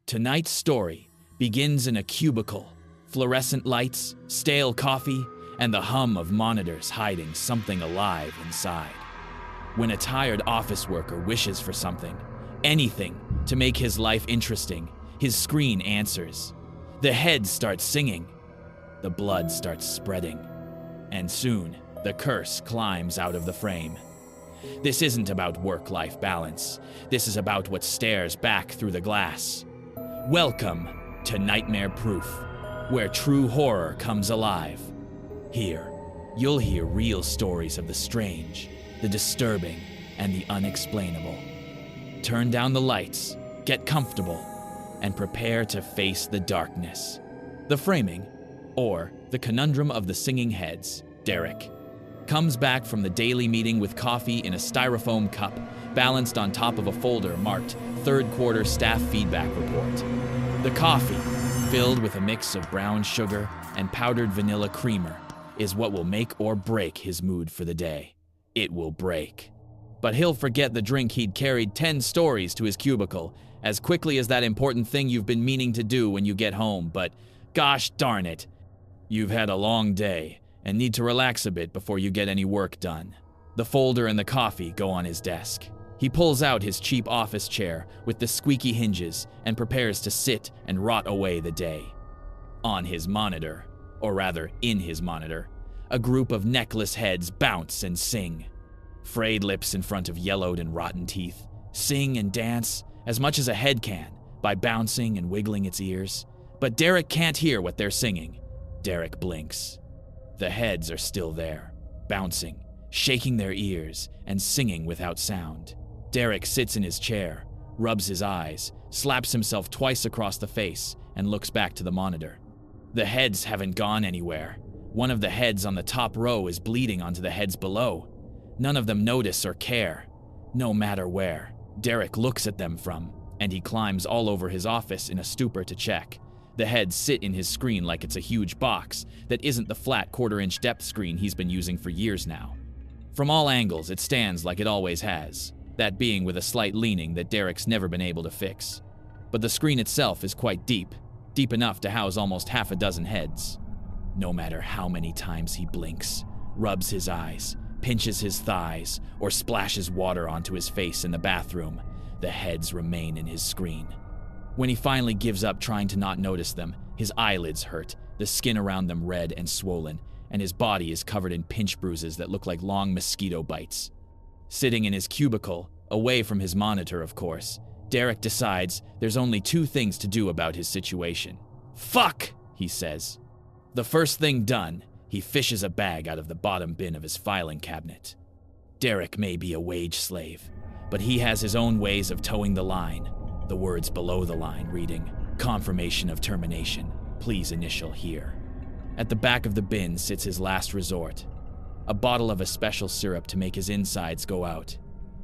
Tonight's story begins in a cubicle, fluorescent lights, stale coffee, and the hum of monitors hiding something alive inside. When a tired office worker wishes for something, anything, to make his life interesting, his screen answers. The head starts singing. The blood starts spreading. And soon, the curse climbs out of the frame. This isn't about work-life balance. This is about what stares back through the glass. Welcome to Nightmare Proof, where true horror comes alive. Here, you'll hear real stories of the strange, the disturbing, and the unexplainable. Turn down the lights, get comfortable, and prepare to face the darkness. The framing, or the conundrum of the singing heads, Derek, comes back from the daily meeting with coffee in a styrofoam cup, balanced on top of a folder marked Third Quarter Staff Feedback Report. The coffee, filled with a mix of brown sugar and powdered vanilla creamer, is what will make or break his mood for the day. It will break. But he'll forget the drink he'd carried 10 stories to his cubicle as quickly as that important thing you've been meaning to do when you get home, but gosh darn it, you've had a long day and need to relax a bit before you get any work done. The folder and the coffee go on his desk. He pulls out his cheap office chair with the squeaky hinges and prepares to sit and rot away the day. On his monitor, or rather in his monitor, a group of necklace heads bounce and sing. Frayed lips in front of yellowed and rotten teeth sing and dance as much as a head can by bouncing and wiggling its ears. But Derek can't hear what they're singing. Derek blinks. The heads are still there, bouncing, shaking their ears, and singing without sound. Derek sits in his chair, rubs his eyes, slaps himself twice across the face, and looks back to the monitor. The heads haven't gone anywhere. One of the heads on the top row is bleeding onto the heads below. None of them notice or care. No matter where Derek looks at them from, and he climbs all over his office in a stupor to check. The heads sit in his screen like it's a huge box that isn't the flat quarter-inch depth screen he's been using for years now. From all angles, it stands like it always has, that being with a slight leaning that Derek's never been able to fix. But the screen itself is quite deep enough to house almost half a dozen heads. No matter how many times he blinks, rubs his eyes, pinches his thighs, or splashes water onto his face in the bathroom, the heads remain in his screen. When he finally gives up trying to not notice them, his eyelids hurt, the skin around them red and swollen, and his body is covered in pinch bruises that look like long mosquito bites. Sitting in his cubicle, away from his monitor of course, Derek decides there's only two things to do about his situation. "Fuck!" he says. The first thing done, he fishes a bag out of the bottom bin of his filing cabinet. Derek may be a wage slave, but he has his own ways of towing the line. The words below the line reading, "Confirmation of termination. Please initial here." At the back of the bin sits his last resort, a bottle of a special syrup to make his insides go out.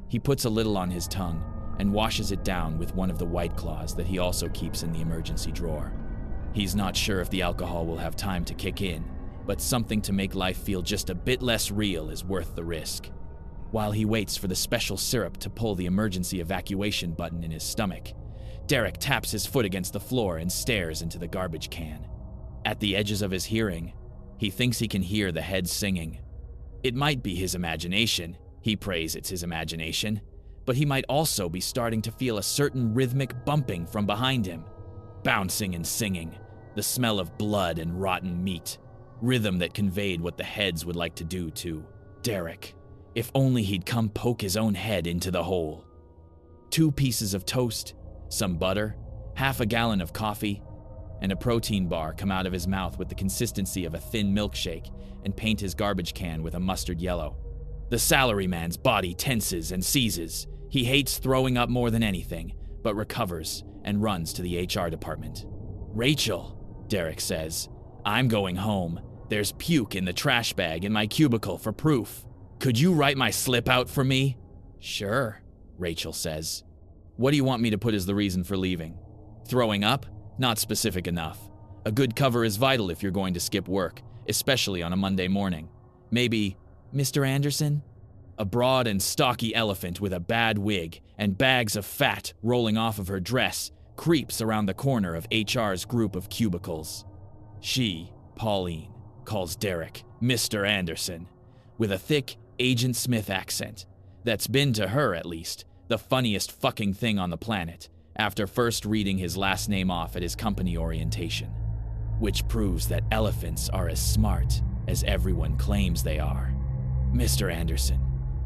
He puts a little on his tongue and washes it down with one of the White Claws that he also keeps in the emergency drawer. He's not sure if the alcohol will have time to kick in, but something to make life feel just a bit less real is worth the risk. While he waits for the special syrup to pull the emergency evacuation button in his stomach, Derek taps his foot against the floor and stares into the garbage can. At the edges of his hearing, he thinks he can hear the heads singing. It might be his imagination. He prays it's his imagination, but he might also be starting to feel a certain rhythmic bumping from behind him. Bouncing and singing, the smell of blood and rotten meat, rhythm that conveyed what the heads would like to do to Derek. If only he'd come poke his own head into the hole. 2 pieces of toast, some butter, half a gallon of coffee, and a protein bar come out of his mouth with the consistency of a thin milkshake and paint his garbage can with a mustard yellow. The salaryman's body tenses and seizes. He hates throwing up more than anything, but recovers and runs to the HR department. "Rachel," Derek says, "I'm going home. There's puke in the trash bag in my cubicle for proof. Could you write my slip out for me?" "Sure," Rachel says. "What do you want me to put as the reason for leaving? Throwing up? Not specific enough. A good cover is vital if you're going to skip work, especially on a Monday morning. Maybe, Mr. Anderson?" A broad and stocky elephant with a bad wig and bags of fat rolling off of her dress creeps around the corner of HR's group of cubicles. She, Pauline, calls Derek Mr. Anderson, with a thick Agent Smith accent that's been, to her at least, the funniest fucking thing on the planet after first reading his last name off at his company orientation. Which proves that elephants are as smart as everyone claims they are. Mr. Anderson,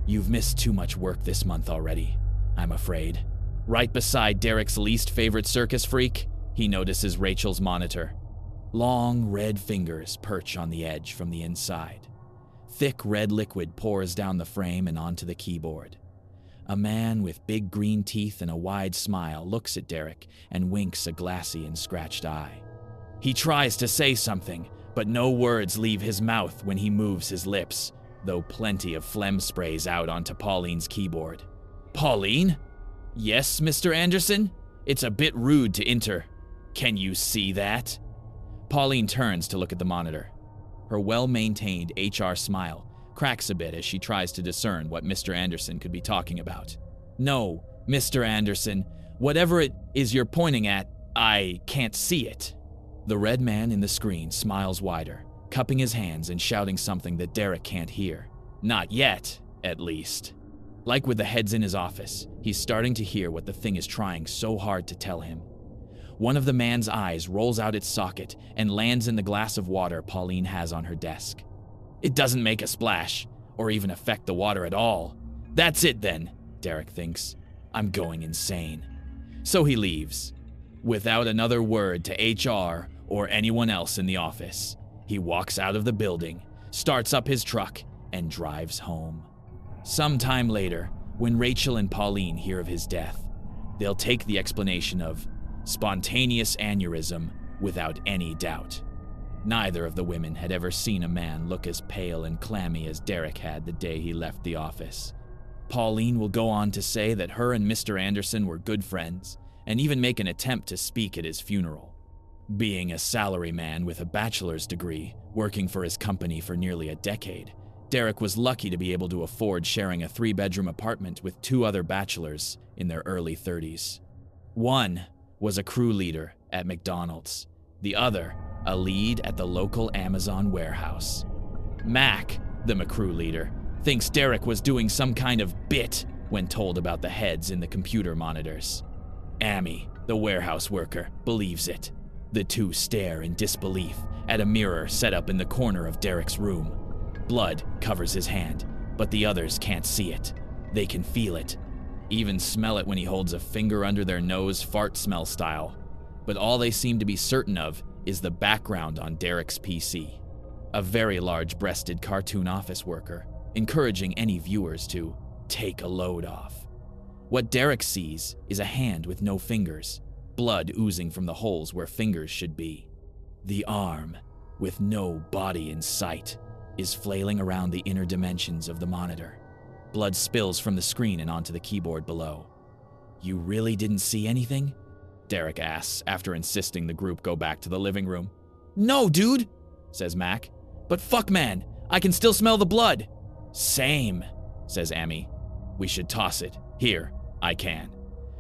you've missed too much work this month already, I'm afraid. Right beside Derek's least favorite circus freak, he notices Rachel's monitor. Long red fingers perch on the edge from the inside. Thick red liquid pours down the frame and onto the keyboard. A man with big green teeth and a wide smile looks at Derek and winks a glassy and scratched eye. He tries to say something, but no words leave his mouth when he moves his lips, though plenty of phlegm sprays out onto Pauline's keyboard. Pauline? Yes, Mr. Anderson? It's a bit rude to enter. Can you see that? Pauline turns to look at the monitor. Her well-maintained HR smile cracks a bit as she tries to discern what Mr. Anderson could be talking about. No, Mr. Anderson, whatever it is you're pointing at, I can't see it. The red man in the screen smiles wider, cupping his hands and shouting something that Derek can't hear. Not yet, at least. Like with the heads in his office, he's starting to hear what the thing is trying so hard to tell him. One of the man's eyes rolls out its socket and lands in the glass of water Pauline has on her desk. It doesn't make a splash, or even affect the water at all. That's it then, Derek thinks. I'm going insane. So he leaves. Without another word to HR or anyone else in the office, he walks out of the building, starts up his truck, and drives home. Sometime later, when Rachel and Pauline hear of his death, they'll take the explanation of spontaneous aneurysm without any doubt. Neither of the women had ever seen a man look as pale and clammy as Derek had the day he left the office. Pauline will go on to say that her and Mr. Anderson were good friends, and even make an attempt to speak at his funeral. Being a salaryman with a bachelor's degree, working for his company for nearly a decade, Derek was lucky to be able to afford sharing a 3-bedroom apartment with 2 other bachelors in their early 30s. One was a crew leader at McDonald's, the other a lead at the local Amazon warehouse. Mac, the crew leader, thinks Derek was doing some kind of bit when told about the heads in the computer monitors. Amy, the warehouse worker, believes it. The two stare in disbelief at a mirror set up in the corner of Derek's room. Blood covers his hand, but the others can't see it. They can feel it. Even smell it when he holds a finger under their nose, fart smell style. But all they seem to be certain of is the background on Derek's PC. A very large-breasted cartoon office worker, encouraging any viewers to take a load off. What Derek sees is a hand with no fingers, blood oozing from the holes where fingers should be. The arm, with no body in sight, is flailing around the inner dimensions of the monitor. Blood spills from the screen and onto the keyboard below. You really didn't see anything? Derek asks after insisting the group go back to the living room. No, dude, says Mac. But fuck, man, I can still smell the blood. Same, says Amy. We should toss it. Here, I can.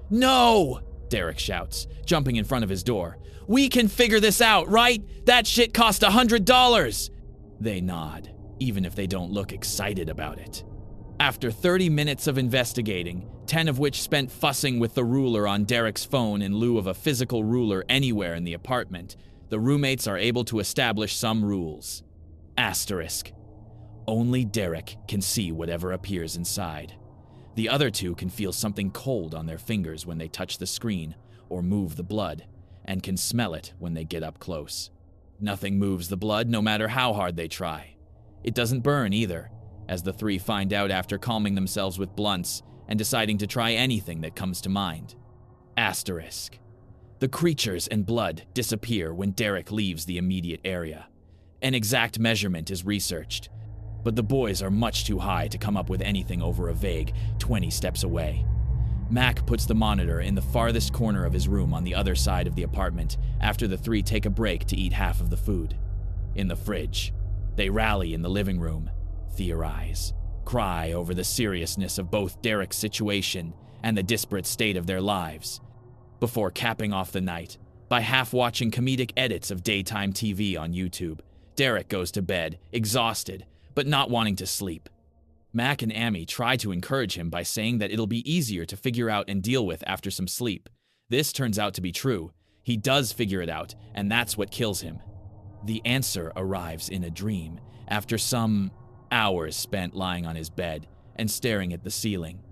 No, Derek shouts, jumping in front of his door. We can figure this out, right? That shit cost $100. They nod, even if they don't look excited about it. After 30 minutes of investigating, 10 of which spent fussing with the ruler on Derek's phone in lieu of a physical ruler anywhere in the apartment, the roommates are able to establish some rules. Asterisk. Only Derek can see whatever appears inside. The other 2 can feel something cold on their fingers when they touch the screen or move the blood, and can smell it when they get up close. Nothing moves the blood no matter how hard they try. It doesn't burn either, as the 3 find out after calming themselves with blunts and deciding to try anything that comes to mind. Asterisk. The creatures and blood disappear when Derek leaves the immediate area. An exact measurement is researched, but the boys are much too high to come up with anything over a vague 20 steps away. Mac puts the monitor in the farthest corner of his room on the other side of the apartment after the 3 take a break to eat half of the food. In the fridge, they rally in the living room, theorize, cry over the seriousness of both Derek's situation and the disparate state of their lives. before capping off the night by half-watching comedic edits of daytime TV on YouTube. Derek goes to bed, exhausted, but not wanting to sleep. Mac and Amy try to encourage him by saying that it'll be easier to figure out and deal with after some sleep. This turns out to be true. He does figure it out, and that's what kills him. The answer arrives in a dream, after some hours spent lying on his bed and staring at the ceiling.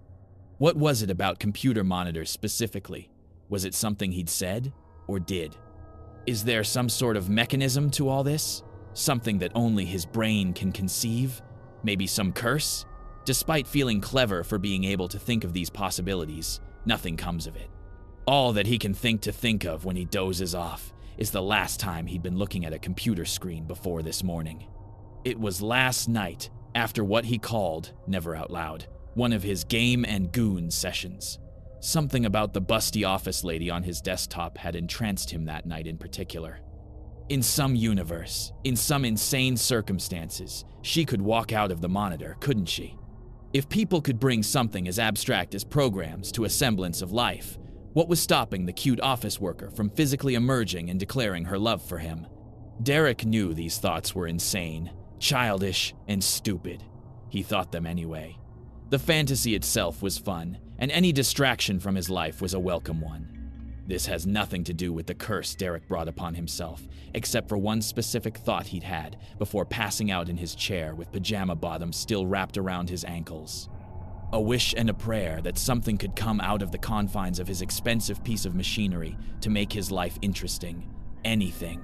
What was it about computer monitors specifically? Was it something he'd said or did? Is there some sort of mechanism to all this? Something that only his brain can conceive? Maybe some curse? Despite feeling clever for being able to think of these possibilities, nothing comes of it. All that he can think of when he dozes off is the last time he'd been looking at a computer screen before this morning. It was last night, after what he called, never out loud, one of his game and goon sessions. Something about the busty office lady on his desktop had entranced him that night in particular. In some universe, in some insane circumstances, she could walk out of the monitor, couldn't she? If people could bring something as abstract as programs to a semblance of life, what was stopping the cute office worker from physically emerging and declaring her love for him? Derek knew these thoughts were insane, childish, and stupid. He thought them anyway. The fantasy itself was fun, and any distraction from his life was a welcome one. This has nothing to do with the curse Derek brought upon himself, except for one specific thought he'd had before passing out in his chair with pajama bottoms still wrapped around his ankles. A wish and a prayer that something could come out of the confines of his expensive piece of machinery to make his life interesting. Anything.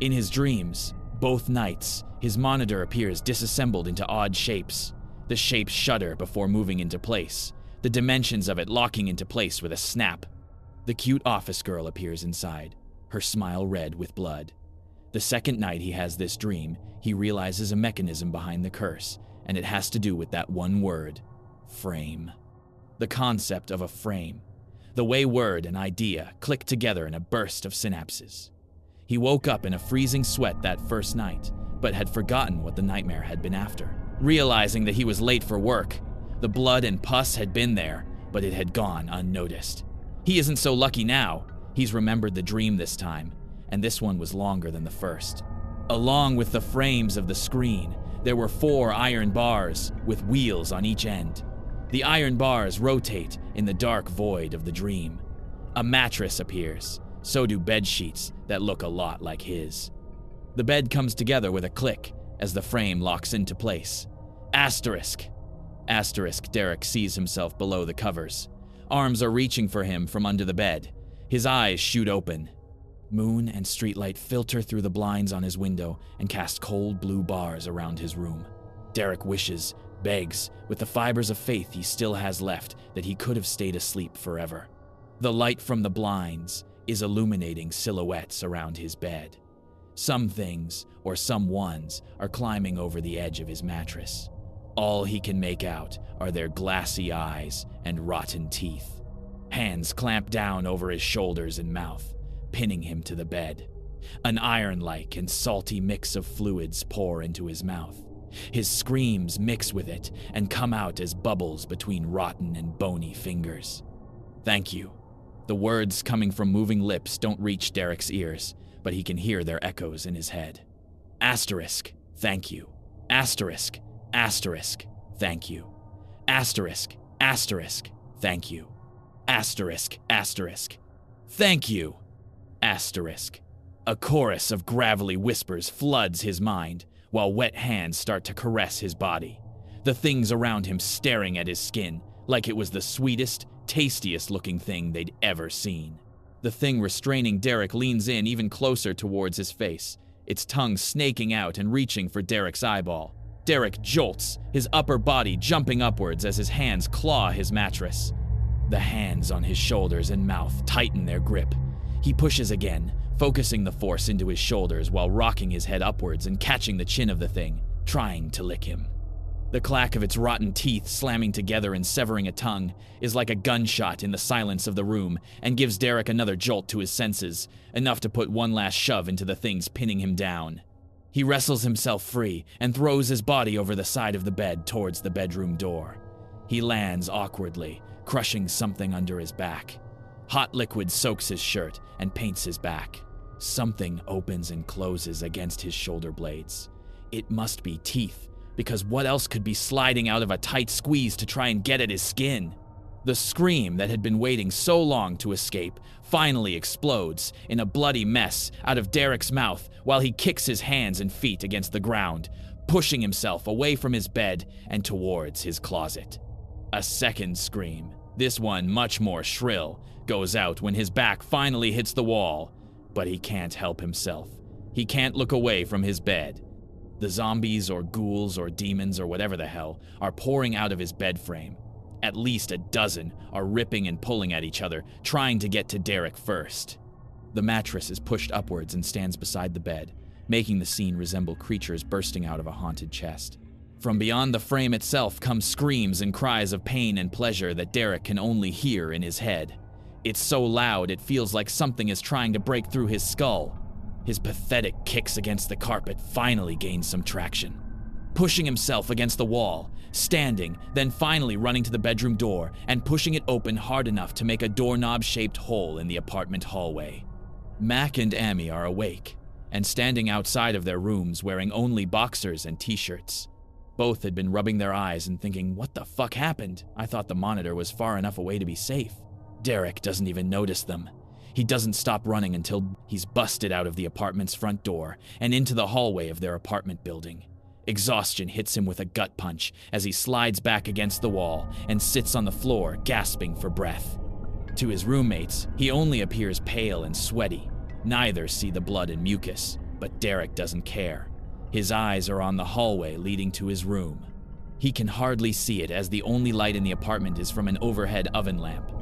In his dreams, both nights, his monitor appears disassembled into odd shapes. The shapes shudder before moving into place, the dimensions of it locking into place with a snap. The cute office girl appears inside, her smile red with blood. The second night he has this dream, he realizes a mechanism behind the curse, and it has to do with that one word: frame. The concept of a frame. The way word and idea click together in a burst of synapses. He woke up in a freezing sweat that first night, but had forgotten what the nightmare had been after. Realizing that he was late for work, the blood and pus had been there, but it had gone unnoticed. He isn't so lucky now. He's remembered the dream this time, and this one was longer than the first. Along with the frames of the screen, there were 4 iron bars with wheels on each end. The iron bars rotate in the dark void of the dream. A mattress appears. So do bed sheets that look a lot like his. The bed comes together with a click as the frame locks into place. Asterisk. Asterisk. Derek sees himself below the covers. Arms are reaching for him from under the bed. His eyes shoot open. Moon and streetlight filter through the blinds on his window and cast cold blue bars around his room. Derek wishes, begs, with the fibers of faith he still has left, that he could have stayed asleep forever. The light from the blinds is illuminating silhouettes around his bed. Some things, or someones, are climbing over the edge of his mattress. All he can make out are their glassy eyes and rotten teeth. Hands clamp down over his shoulders and mouth, pinning him to the bed. An iron-like and salty mix of fluids pour into his mouth. His screams mix with it and come out as bubbles between rotten and bony fingers. Thank you. The words coming from moving lips don't reach Derek's ears, but he can hear their echoes in his head. Asterisk, thank you. Asterisk, asterisk, thank you. Asterisk, asterisk, thank you. Asterisk, asterisk, thank you. Asterisk. A chorus of gravelly whispers floods his mind, while wet hands start to caress his body. The things around him staring at his skin, like it was the sweetest, tastiest looking thing they'd ever seen. The thing restraining Derek leans in even closer towards his face, its tongue snaking out and reaching for Derek's eyeball. Derek jolts, his upper body jumping upwards as his hands claw his mattress. The hands on his shoulders and mouth tighten their grip. He pushes again, focusing the force into his shoulders while rocking his head upwards and catching the chin of the thing, trying to lick him. The clack of its rotten teeth slamming together and severing a tongue is like a gunshot in the silence of the room and gives Derek another jolt to his senses, enough to put one last shove into the things pinning him down. He wrestles himself free and throws his body over the side of the bed towards the bedroom door. He lands awkwardly, crushing something under his back. Hot liquid soaks his shirt and paints his back. Something opens and closes against his shoulder blades. It must be teeth, because what else could be sliding out of a tight squeeze to try and get at his skin? The scream that had been waiting so long to escape finally explodes in a bloody mess out of Derek's mouth while he kicks his hands and feet against the ground, pushing himself away from his bed and towards his closet. A second scream, this one much more shrill, goes out when his back finally hits the wall, but he can't help himself. He can't look away from his bed. The zombies or ghouls or demons or whatever the hell are pouring out of his bed frame. At least a dozen are ripping and pulling at each other, trying to get to Derek first. The mattress is pushed upwards and stands beside the bed, making the scene resemble creatures bursting out of a haunted chest. From beyond the frame itself come screams and cries of pain and pleasure that Derek can only hear in his head. It's so loud it feels like something is trying to break through his skull. His pathetic kicks against the carpet finally gain some traction. Pushing himself against the wall, standing, then finally running to the bedroom door and pushing it open hard enough to make a doorknob-shaped hole in the apartment hallway. Mac and Amy are awake and standing outside of their rooms wearing only boxers and t-shirts. Both had been rubbing their eyes and thinking, what the fuck happened? I thought the monitor was far enough away to be safe. Derek doesn't even notice them. He doesn't stop running until he's busted out of the apartment's front door and into the hallway of their apartment building. Exhaustion hits him with a gut punch as he slides back against the wall and sits on the floor, gasping for breath. To his roommates, he only appears pale and sweaty. Neither see the blood and mucus, but Derek doesn't care. His eyes are on the hallway leading to his room. He can hardly see it as the only light in the apartment is from an overhead oven lamp.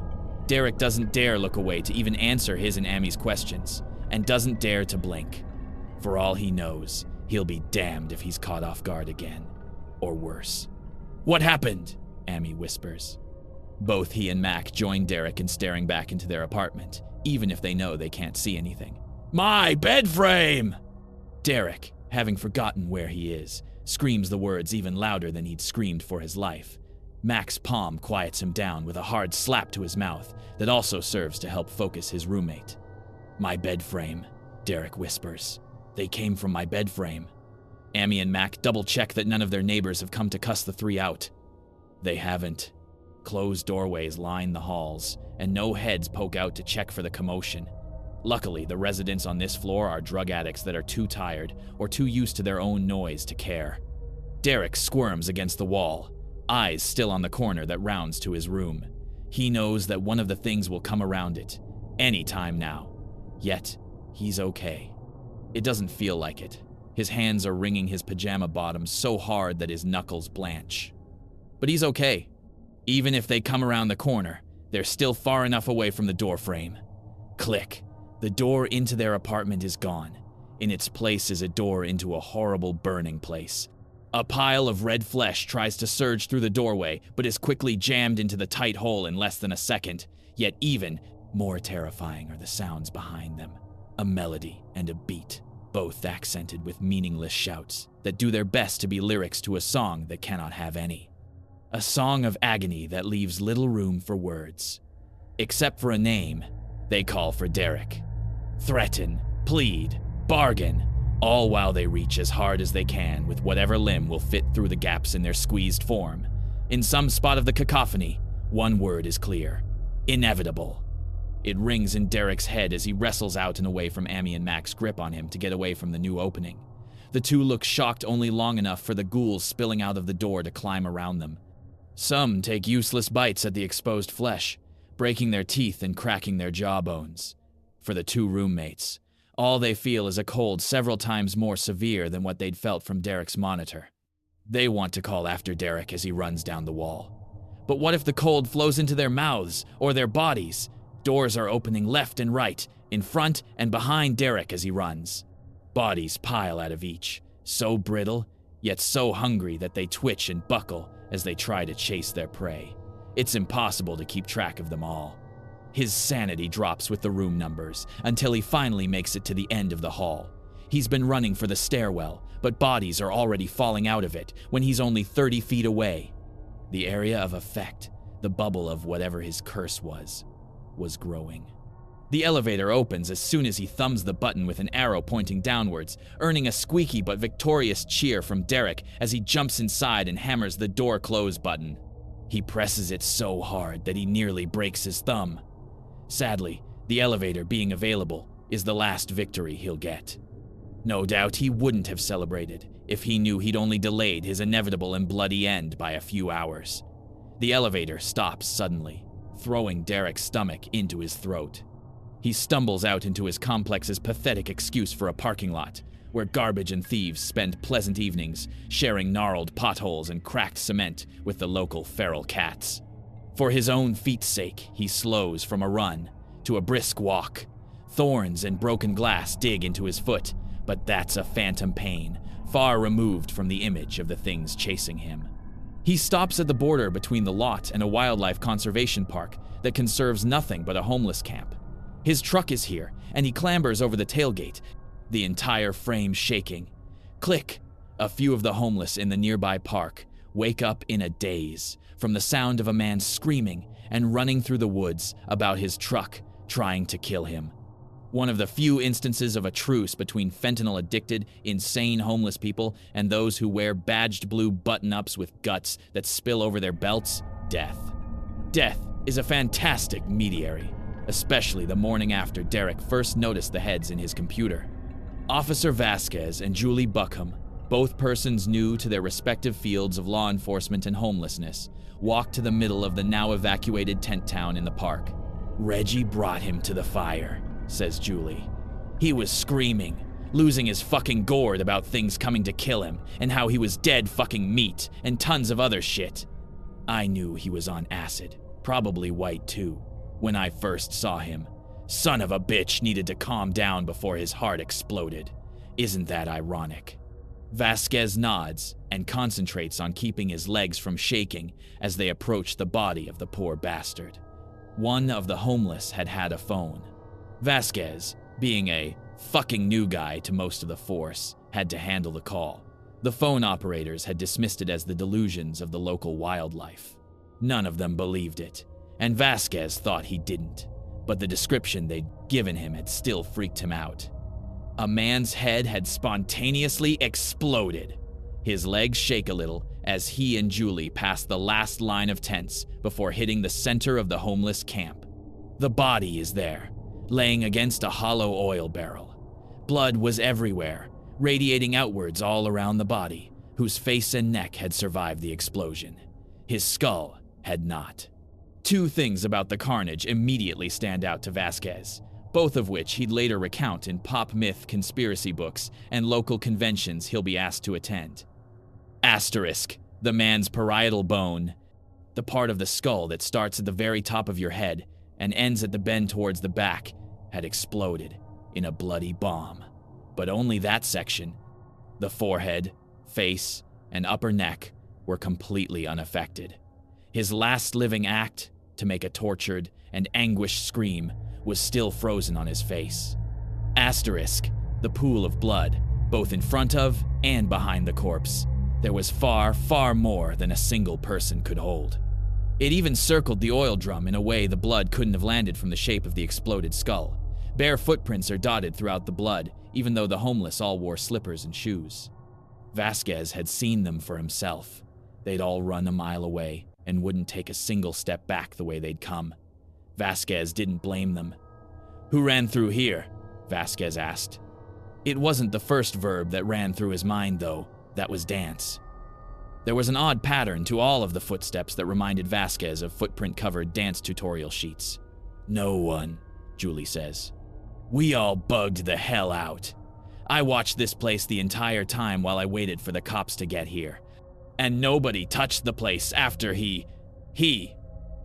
Derek doesn't dare look away to even answer his and Amy's questions, and doesn't dare to blink. For all he knows, he'll be damned if he's caught off guard again. Or worse. What happened? Amy whispers. Both he and Mac join Derek in staring back into their apartment, even if they know they can't see anything. My bed frame! Derek, having forgotten where he is, screams the words even louder than he'd screamed for his life. Mac's palm quiets him down with a hard slap to his mouth that also serves to help focus his roommate. My bed frame, Derek whispers. They came from my bed frame. Amy and Mac double-check that none of their neighbors have come to cuss the three out. They haven't. Closed doorways line the halls, and no heads poke out to check for the commotion. Luckily, the residents on this floor are drug addicts that are too tired or too used to their own noise to care. Derek squirms against the wall, eyes still on the corner that rounds to his room. He knows that one of the things will come around it, any time now. Yet, he's okay. It doesn't feel like it. His hands are wringing his pajama bottoms so hard that his knuckles blanch. But he's okay. Even if they come around the corner, they're still far enough away from the door frame. Click. The door into their apartment is gone. In its place is a door into a horrible burning place. A pile of red flesh tries to surge through the doorway, but is quickly jammed into the tight hole in less than a second. Yet even more terrifying are the sounds behind them. A melody and a beat, both accented with meaningless shouts that do their best to be lyrics to a song that cannot have any. A song of agony that leaves little room for words. Except for a name, they call for Derek. Threaten, plead, bargain, all while they reach as hard as they can with whatever limb will fit through the gaps in their squeezed form. In some spot of the cacophony, one word is clear. Inevitable. It rings in Derek's head as he wrestles out and away from Amy and Mac's grip on him to get away from the new opening. The two look shocked only long enough for the ghouls spilling out of the door to climb around them. Some take useless bites at the exposed flesh, breaking their teeth and cracking their jawbones. For the two roommates, all they feel is a cold several times more severe than what they'd felt from Derek's monitor. They want to call after Derek as he runs down the wall. But what if the cold flows into their mouths or their bodies? Doors are opening left and right, in front and behind Derek as he runs. Bodies pile out of each, so brittle, yet so hungry that they twitch and buckle as they try to chase their prey. It's impossible to keep track of them all. His sanity drops with the room numbers until he finally makes it to the end of the hall. He's been running for the stairwell, but bodies are already falling out of it when he's only 30 feet away. The area of effect, the bubble of whatever his curse was. was growing. The elevator opens as soon as he thumbs the button with an arrow pointing downwards, earning a squeaky but victorious cheer from Derek as he jumps inside and hammers the door close button. He presses it so hard that he nearly breaks his thumb. Sadly, the elevator being available is the last victory he'll get. No doubt he wouldn't have celebrated if he knew he'd only delayed his inevitable and bloody end by a few hours. The elevator stops suddenly, throwing Derek's stomach into his throat. He stumbles out into his complex's pathetic excuse for a parking lot, where garbage and thieves spend pleasant evenings sharing gnarled potholes and cracked cement with the local feral cats. For his own feet's sake, he slows from a run to a brisk walk. Thorns and broken glass dig into his foot, but that's a phantom pain, far removed from the image of the things chasing him. He stops at the border between the lot and a wildlife conservation park that conserves nothing but a homeless camp. His truck is here, and he clambers over the tailgate, the entire frame shaking. Click! A few of the homeless in the nearby park wake up in a daze from the sound of a man screaming and running through the woods about his truck trying to kill him. One of the few instances of a truce between fentanyl-addicted, insane homeless people and those who wear badged blue button-ups with guts that spill over their belts, death. Death is a fantastic mediary, especially the morning after Derek first noticed the heads in his computer. Officer Vasquez and Julie Buckham, both persons new to their respective fields of law enforcement and homelessness, walked to the middle of the now-evacuated tent town in the park. "Reggie brought him to the fire," says Julie. "He was screaming, losing his fucking gourd about things coming to kill him and how he was dead fucking meat and tons of other shit. I knew he was on acid, probably white too, when I first saw him. Son of a bitch needed to calm down before his heart exploded. Isn't that ironic?" Vasquez nods and concentrates on keeping his legs from shaking as they approach the body of the poor bastard. One of the homeless had had a phone. Vasquez, being a fucking new guy to most of the force, had to handle the call. The phone operators had dismissed it as the delusions of the local wildlife. None of them believed it, and Vasquez thought he didn't, but the description they'd given him had still freaked him out. A man's head had spontaneously exploded. His legs shake a little as he and Julie pass the last line of tents before hitting the center of the homeless camp. The body is there, laying against a hollow oil barrel. Blood was everywhere, radiating outwards all around the body, whose face and neck had survived the explosion. His skull had not. Two things about the carnage immediately stand out to Vasquez, both of which he'd later recount in pop myth conspiracy books and local conventions he'll be asked to attend. Asterisk, the man's parietal bone, the part of the skull that starts at the very top of your head and ends at the bend towards the back, had exploded in a bloody bomb. But only that section. The forehead, face, and upper neck were completely unaffected. His last living act, to make a tortured and anguished scream, was still frozen on his face. Asterisk, the pool of blood, both in front of and behind the corpse. There was far, far more than a single person could hold. It even circled the oil drum in a way the blood couldn't have landed from the shape of the exploded skull. Bare footprints are dotted throughout the blood, even though the homeless all wore slippers and shoes. Vasquez had seen them for himself. They'd all run a mile away and wouldn't take a single step back the way they'd come. Vasquez didn't blame them. "Who ran through here?" Vasquez asked. It wasn't the first verb that ran through his mind, though. That was dance. There was an odd pattern to all of the footsteps that reminded Vasquez of footprint-covered dance tutorial sheets. "No one," Julie says. "We all bugged the hell out. I watched this place the entire time while I waited for the cops to get here. And nobody touched the place after he...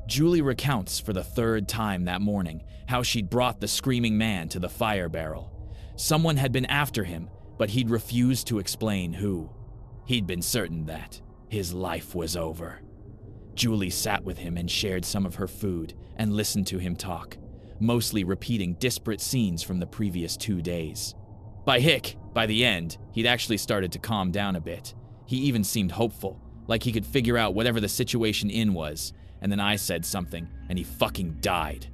Julie recounts for the third time that morning how she'd brought the screaming man to the fire barrel. Someone had been after him, but he'd refused to explain who. He'd been certain that his life was over. Julie sat with him and shared some of her food and listened to him talk, mostly repeating disparate scenes from the previous 2 days. By the end, he'd actually started to calm down a bit. He even seemed hopeful, like he could figure out whatever the situation was, and then I said something, and he fucking died.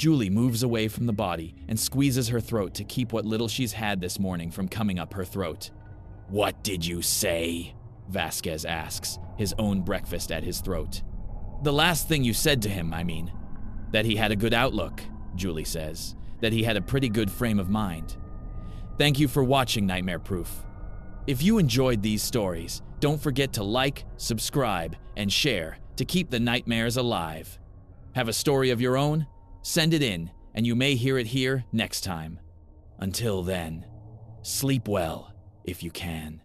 Julie moves away from the body and squeezes her throat to keep what little she's had this morning from coming up her throat. "What did you say?" Vasquez asks, his own breakfast at his throat. "The last thing you said to him, I mean. That he had a good outlook," Julie says. "That he had a pretty good frame of mind." Thank you for watching Nightmare Proof. If you enjoyed these stories, don't forget to like, subscribe, and share to keep the nightmares alive. Have a story of your own? Send it in, and you may hear it here next time. Until then, sleep well if you can.